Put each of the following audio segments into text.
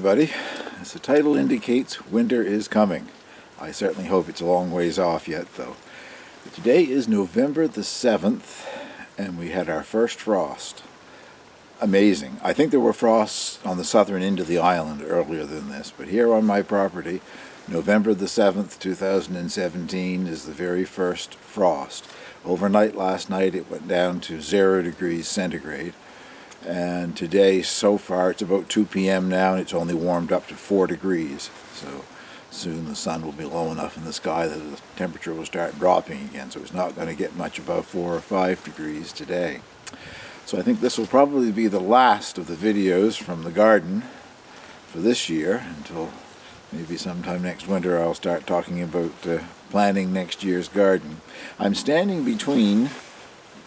everybody. As the title indicates, winter is coming. I certainly hope it's a long ways off yet, though. But today is November the 7th, and we had our first frost. Amazing. I think there were frosts on the southern end of the island earlier than this, but here on my property, November the 7th, 2017 is the very first frost. Overnight last night it went down to 0 degrees centigrade. And today, so far, it's about 2 p.m. now, and it's only warmed up to 4 degrees. So soon the sun will be low enough in the sky that the temperature will start dropping again. So it's not going to get much above 4 or 5 degrees today. So I think this will probably be the last of the videos from the garden for this year, until maybe sometime next winter I'll start talking about planning next year's garden. I'm standing between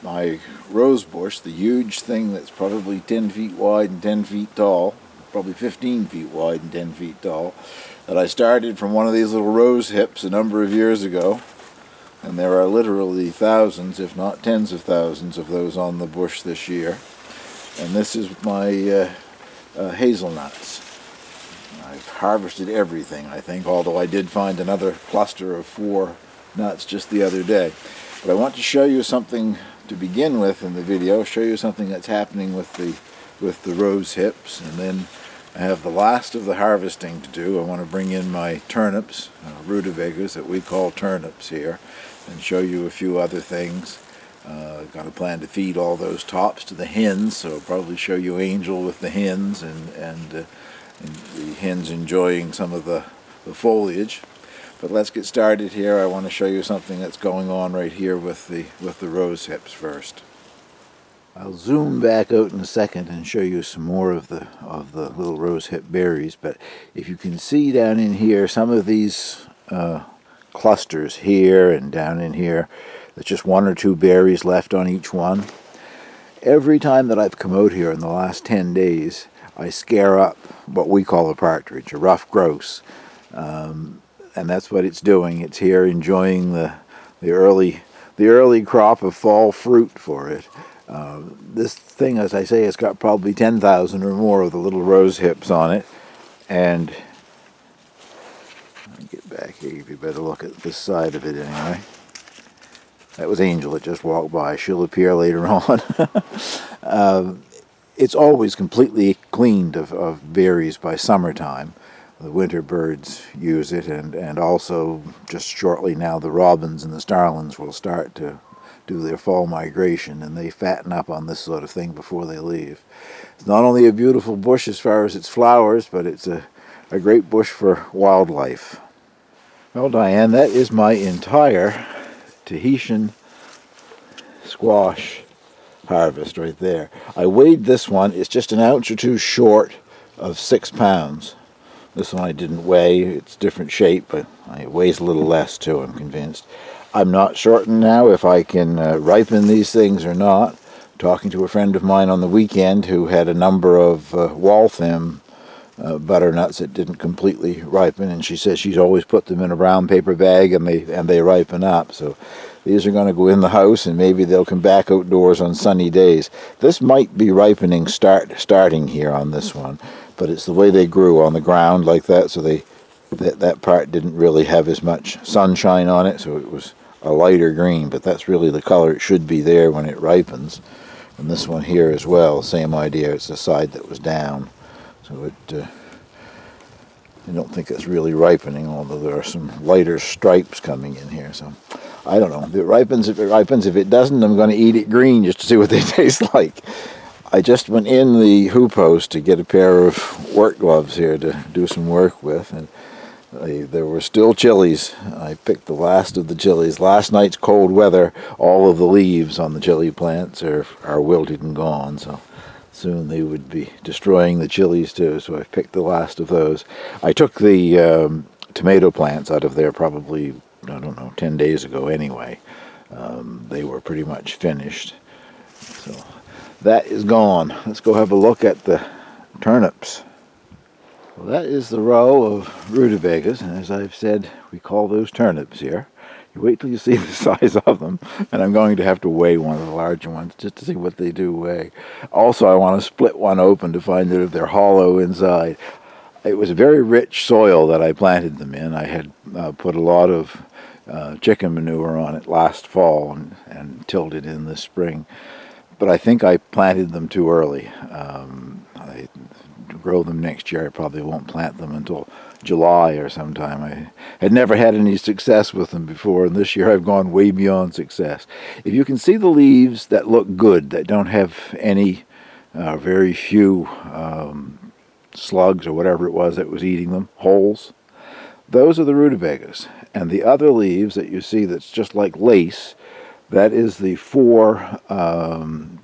my rose bush, the huge thing that's probably 10 feet wide and 10 feet tall, probably 15 feet wide and 10 feet tall, that I started from one of these little rose hips a number of years ago. And there are literally thousands, if not tens of thousands, of those on the bush this year. And this is my hazelnuts. I've harvested everything, I think, although I did find another cluster of 4 nuts just the other day. But I want to show you something to begin with in the video, show you something that's happening with the rose hips, and then I have the last of the harvesting to do. I want to bring in my turnips, Rutabagas that we call turnips here, and show you a few other things. I've got a plan to feed all those tops to the hens, so I'll probably show you Angel with the hens, and the hens enjoying some of the foliage. But let's get started here. I want to show you something that's going on right here with the rose hips first. I'll zoom back out in a second and show you some more of the little rose hip berries. But if you can see down in here, some of these clusters here and down in here, there's just 1 or 2 berries left on each one. Every time that I've come out here in the last 10 days, I scare up what we call a partridge, a rough grouse. And that's what it's doing. It's here enjoying the early crop of fall fruit for it. This thing, as I say, has got probably 10,000 or more of the little rose hips on it. And let me get back here, give you a better look at this side of it anyway. That was Angel that just walked by. She'll appear later on. It's always completely cleaned of berries by summertime. The winter birds use it, and also just shortly now the robins and the starlings will start to do their fall migration, and they fatten up on this sort of thing before they leave. It's not only a beautiful bush as far as its flowers, but it's a great bush for wildlife. Well, Diane, that is my entire Tahitian squash harvest right there. I weighed this one. It's just an ounce or 2 short of 6 pounds. This one I didn't weigh. It's different shape, but it weighs a little less too, I'm convinced. I'm not certain now if I can ripen these things or not. Talking to a friend of mine on the weekend who had a number of Waltham butternuts that didn't completely ripen, and she says she's always put them in a brown paper bag and they ripen up. So these are going to go in the house, and maybe they'll come back outdoors on sunny days. This might be ripening starting here on this one, but it's the way they grew on the ground like that, so that part didn't really have as much sunshine on it, so it was a lighter green, but that's really the color it should be there when it ripens. And this one here as well, same idea. It's the side that was down, so I don't think it's really ripening, although there are some lighter stripes coming in here. So I don't know. If it ripens, if it ripens. If it doesn't, I'm going to eat it green just to see what they taste like. I just went in the hoop house to get a pair of work gloves here to do some work with, and there were still chilies. I picked the last of the chilies. Last night's cold weather, all of the leaves on the chili plants are wilted and gone, so soon they would be destroying the chilies too, so I picked the last of those. I took the tomato plants out of there probably, I don't know, 10 days ago anyway. They were pretty much finished. So that is gone. Let's go have a look at the turnips. Well, that is the row of rutabagas, and as I've said, we call those turnips here. You wait till you see the size of them, and I'm going to have to weigh one of the larger ones just to see what they do weigh. Also, I want to split one open to find out if they're hollow inside. It was very rich soil that I planted them in. I had put a lot of chicken manure on it last fall and tilled it in this spring. But I think I planted them too early. I grow them next year. I probably won't plant them until July or sometime. I had never had any success with them before, and this year I've gone way beyond success. If you can see the leaves that look good, that don't have any, very few slugs or whatever it was that was eating them, holes, those are the rutabagas. And the other leaves that you see that's just like lace, that is the 4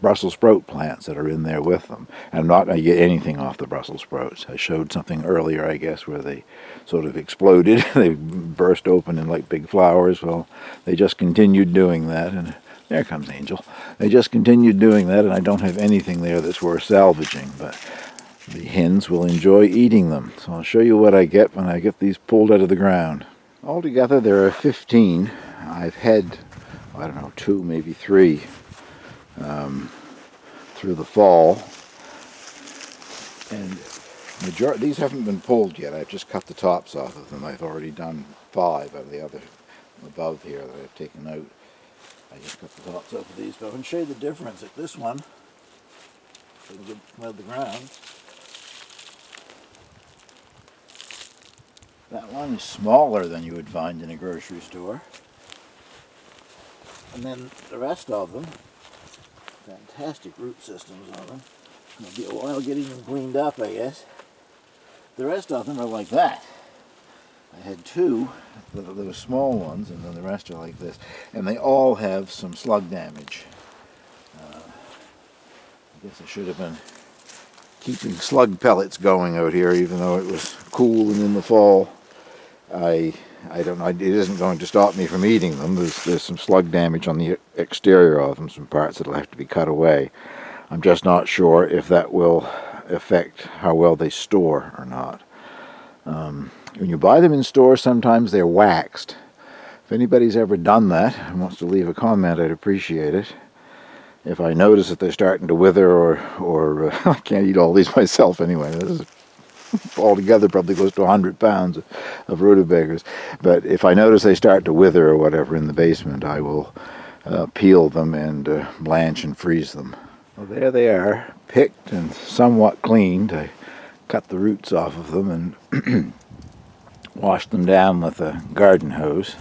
Brussels sprout plants that are in there with them. And I'm not going to get anything off the Brussels sprouts. I showed something earlier, I guess, where they sort of exploded. They burst open in like big flowers. Well, they just continued doing that. And there comes Angel. They just continued doing that, and I don't have anything there that's worth salvaging. But the hens will enjoy eating them. So I'll show you what I get when I get these pulled out of the ground. Altogether, there are 15. I've had, I don't know, 2, maybe 3 through the fall. And these haven't been pulled yet. I've just cut the tops off of them. I've already done 5 out of the other above here that I've taken out. I just cut the tops off of these, but I can show you the difference. At this one, if I can get them out of the ground, that one is smaller than you would find in a grocery store. And then the rest of them, fantastic root systems on them. It'll be a while getting them cleaned up, I guess. The rest of them are like that. I had 2, there were small ones, and then the rest are like this. And they all have some slug damage. I guess I should have been keeping slug pellets going out here, even though it was cool and in the fall. I don't know, it isn't going to stop me from eating them. There's some slug damage on the exterior of them, some parts that'll have to be cut away. I'm just not sure if that will affect how well they store or not. When you buy them in stores, sometimes they're waxed. If anybody's ever done that and wants to leave a comment, I'd appreciate it. If I notice that they're starting to wither or I can't eat all these myself anyway. This is altogether probably close to 100 pounds of rutabagas. But if I notice they start to wither or whatever in the basement, I will peel them and blanch and freeze them. Well, there they are, picked and somewhat cleaned. I cut the roots off of them and washed them down with a garden hose.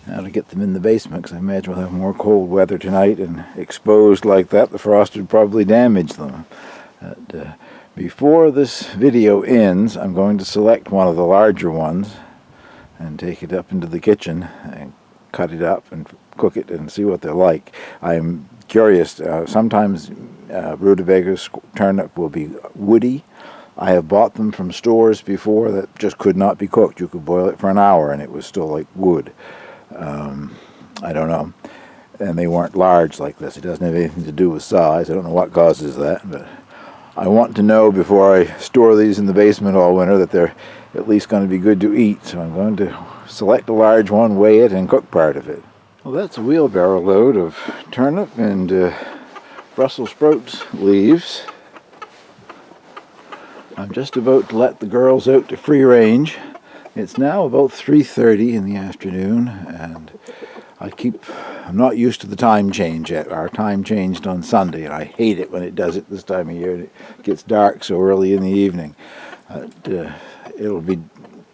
Now to get them in the basement, because I imagine we'll have more cold weather tonight, and exposed like that, the frost would probably damage them. Before this video ends, I'm going to select one of the larger ones and take it up into the kitchen and cut it up and cook it and see what they're like. I'm curious, sometimes rutabagas, turnip will be woody. I have bought them from stores before that just could not be cooked. You could boil it for an hour and it was still like wood. I don't know. And they weren't large like this. It doesn't have anything to do with size. I don't know what causes that, but I want to know before I store these in the basement all winter that they're at least going to be good to eat. So I'm going to select a large one, weigh it, and cook part of it. Well, that's a wheelbarrow load of turnip and Brussels sprouts leaves. I'm just about to let the girls out to free range. It's now about 3:30 in the afternoon, and I'm not used to the time change yet. Our time changed on Sunday, and I hate it when it does it this time of year. It gets dark so early in the evening. It'll be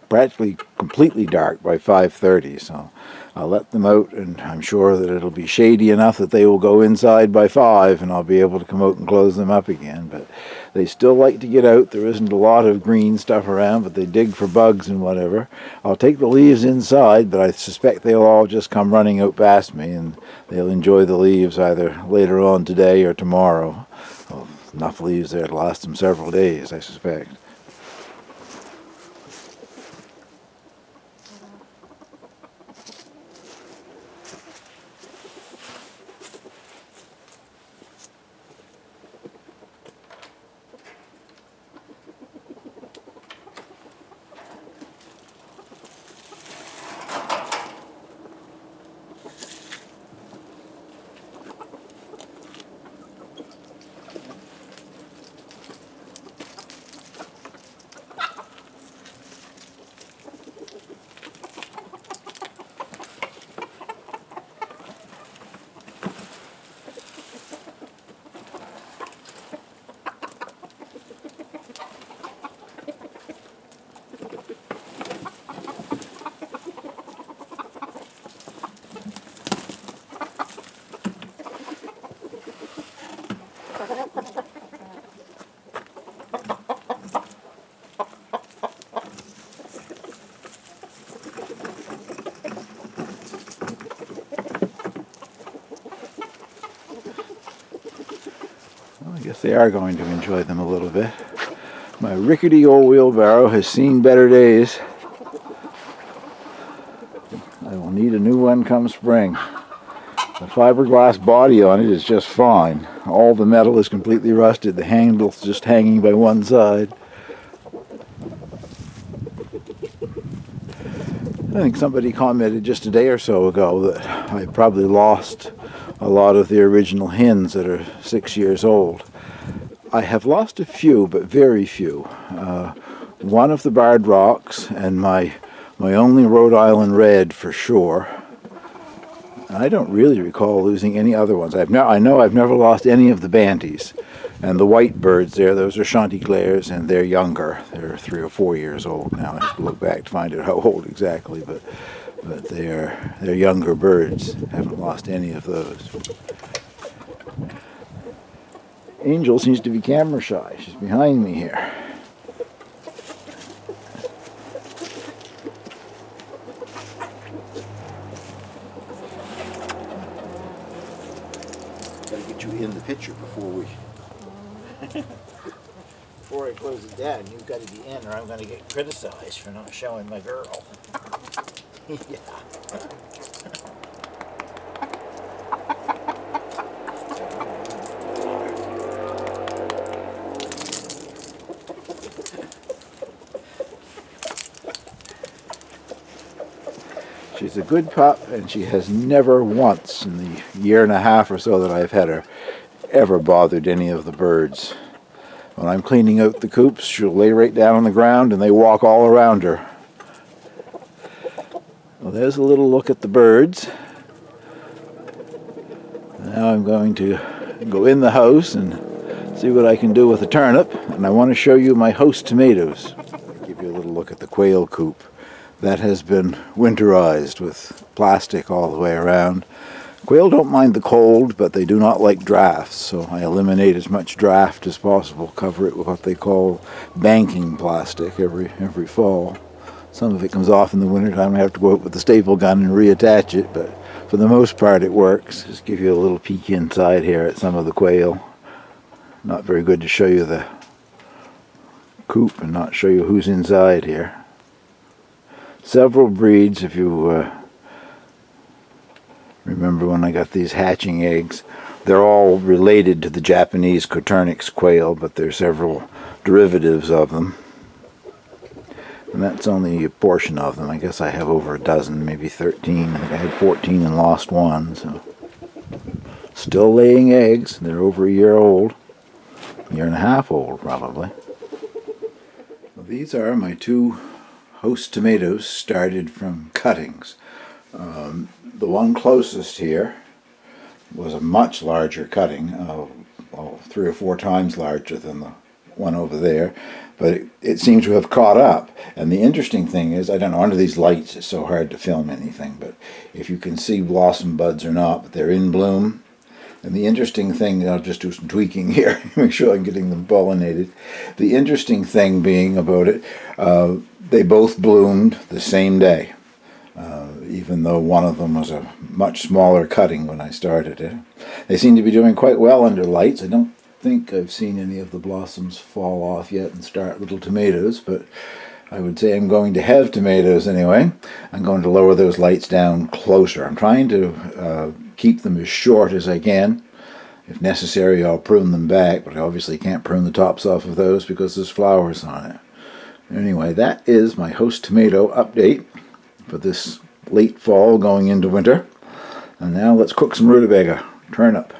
practically completely dark by 5:30, so I'll let them out, and I'm sure that it'll be shady enough that they will go inside by 5, and I'll be able to come out and close them up again. But they still like to get out. There isn't a lot of green stuff around, but they dig for bugs and whatever. I'll take the leaves inside, but I suspect they'll all just come running out past me, and they'll enjoy the leaves either later on today or tomorrow. Well, enough leaves there to last them several days, I suspect. I guess they are going to enjoy them a little bit. My rickety old wheelbarrow has seen better days. I will need a new one come spring. The fiberglass body on it is just fine. All the metal is completely rusted. The handle's just hanging by one side. I think somebody commented just a day or so ago that I probably lost a lot of the original hens that are 6 years old. I have lost a few, but very few. One of the barred rocks and my only Rhode Island red for sure. I don't really recall losing any other ones. I know I've never lost any of the banties. And the white birds there, those are chanticleers, and they're younger. They're 3 or 4 years old now. I have to look back to find out how old exactly, but they're younger birds. I haven't lost any of those. Angel seems to be camera shy. She's behind me here. Gotta get you in the picture before I close it down. You've got to be in, or I'm going to get criticized for not showing my girl. Yeah. She's a good pup, and she has never once in the year and a half or so that I've had her ever bothered any of the birds. When I'm cleaning out the coops, she'll lay right down on the ground and they walk all around her. Well, there's a little look at the birds. Now I'm going to go in the house and see what I can do with the turnip, and I want to show you my host tomatoes. I'll give you a little look at the quail coop. That has been winterized with plastic all the way around. Quail don't mind the cold, but they do not like drafts, so I eliminate as much draft as possible, cover it with what they call banking plastic every fall. Some of it comes off in the wintertime. I have to go out with the staple gun and reattach it, but for the most part it works. Just give you a little peek inside here at some of the quail. Not very good to show you the coop and not show you who's inside here. Several breeds, if you remember when I got these hatching eggs, they're all related to the Japanese Coturnix quail, but there's several derivatives of them. And that's only a portion of them. I guess I have over a dozen, maybe 13. I think I had 14 and lost one. So still laying eggs. They're over a year old. A year and a half old, probably. Well, these are my two host tomatoes started from cuttings. The one closest here was a much larger cutting, 3 or 4 times larger than the one over there, but it seems to have caught up. And the interesting thing is, I don't know, under these lights it's so hard to film anything, but if you can see blossom buds or not, but they're in bloom. And the interesting thing, I'll just do some tweaking here, make sure I'm getting them pollinated. The interesting thing being about it, they both bloomed the same day. Even though one of them was a much smaller cutting when I started it. They seem to be doing quite well under lights. I don't think I've seen any of the blossoms fall off yet and start little tomatoes, but I would say I'm going to have tomatoes anyway. I'm going to lower those lights down closer. I'm trying to keep them as short as I can. If necessary, I'll prune them back, but I obviously can't prune the tops off of those because there's flowers on it. Anyway, that is my host tomato update for this late fall going into winter. And now let's cook some rutabaga, turnip.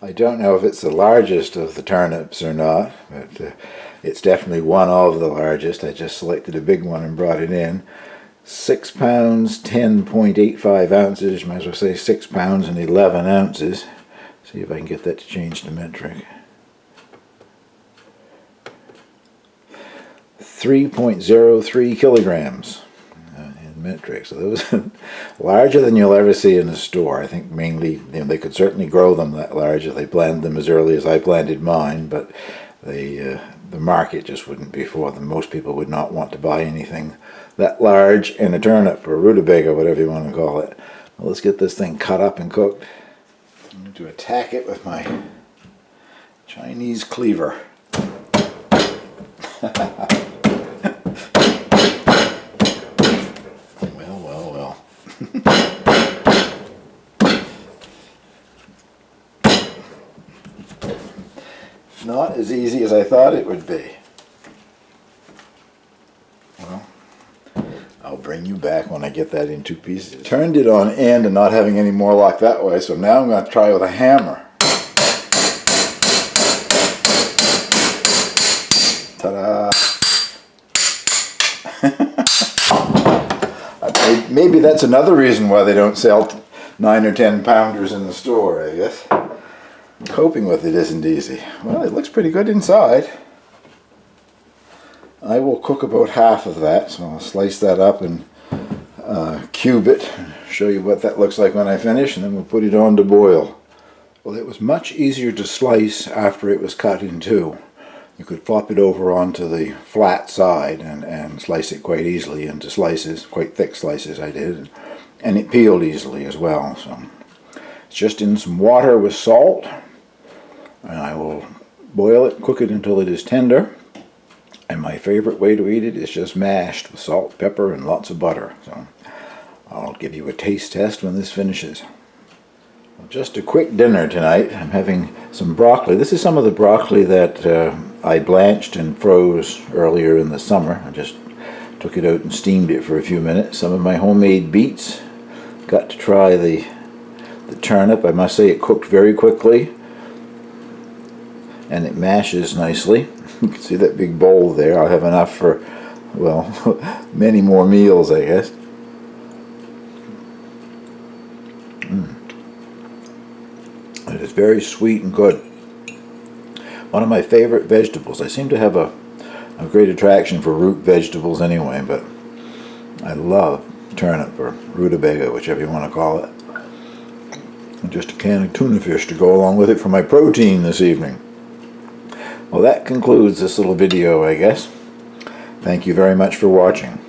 I don't know if it's the largest of the turnips or not, but it's definitely one of the largest. I just selected a big one and brought it in. 6 pounds, 10.85 ounces. You might as well say 6 pounds and 11 ounces. See if I can get that to change to metric. 3.03 kilograms. Metric. So those larger than you'll ever see in a store. I think mainly, they could certainly grow them that large if they planted them as early as I planted mine, but the market just wouldn't be for them. Most people would not want to buy anything that large in a turnip or rutabaga, whatever you want to call it. Well, let's get this thing cut up and cooked. I'm going to attack it with my Chinese cleaver. Well. Not as easy as I thought it would be. Well, I'll bring you back when I get that in 2 pieces. Turned it on end and not having any more luck that way, so now I'm going to try with a hammer. Ta-da! Maybe that's another reason why they don't sell 9 or 10 pounders in the store, I guess. Coping with it isn't easy. Well, it looks pretty good inside. I will cook about half of that, so I'll slice that up and cube it, show you what that looks like when I finish, and then we'll put it on to boil. Well, it was much easier to slice after it was cut in two. You could flop it over onto the flat side and slice it quite easily into slices, quite thick slices I did, and it peeled easily as well. So it's just in some water with salt, and I will boil it, cook it until it is tender. And my favorite way to eat it is just mashed with salt, pepper, and lots of butter. So I'll give you a taste test when this finishes. Just a quick dinner tonight. I'm having some broccoli. This is some of the broccoli that I blanched and froze earlier in the summer. I just took it out and steamed it for a few minutes. Some of my homemade beets. Got to try the turnip. I must say it cooked very quickly. And it mashes nicely. You can see that big bowl there. I'll have enough for, well, many more meals, I guess. It is very sweet and good. One of my favorite vegetables. I seem to have a great attraction for root vegetables anyway, but I love turnip or rutabaga, whichever you want to call it. And just a can of tuna fish to go along with it for my protein this evening. Well, that concludes this little video, I guess. Thank you very much for watching.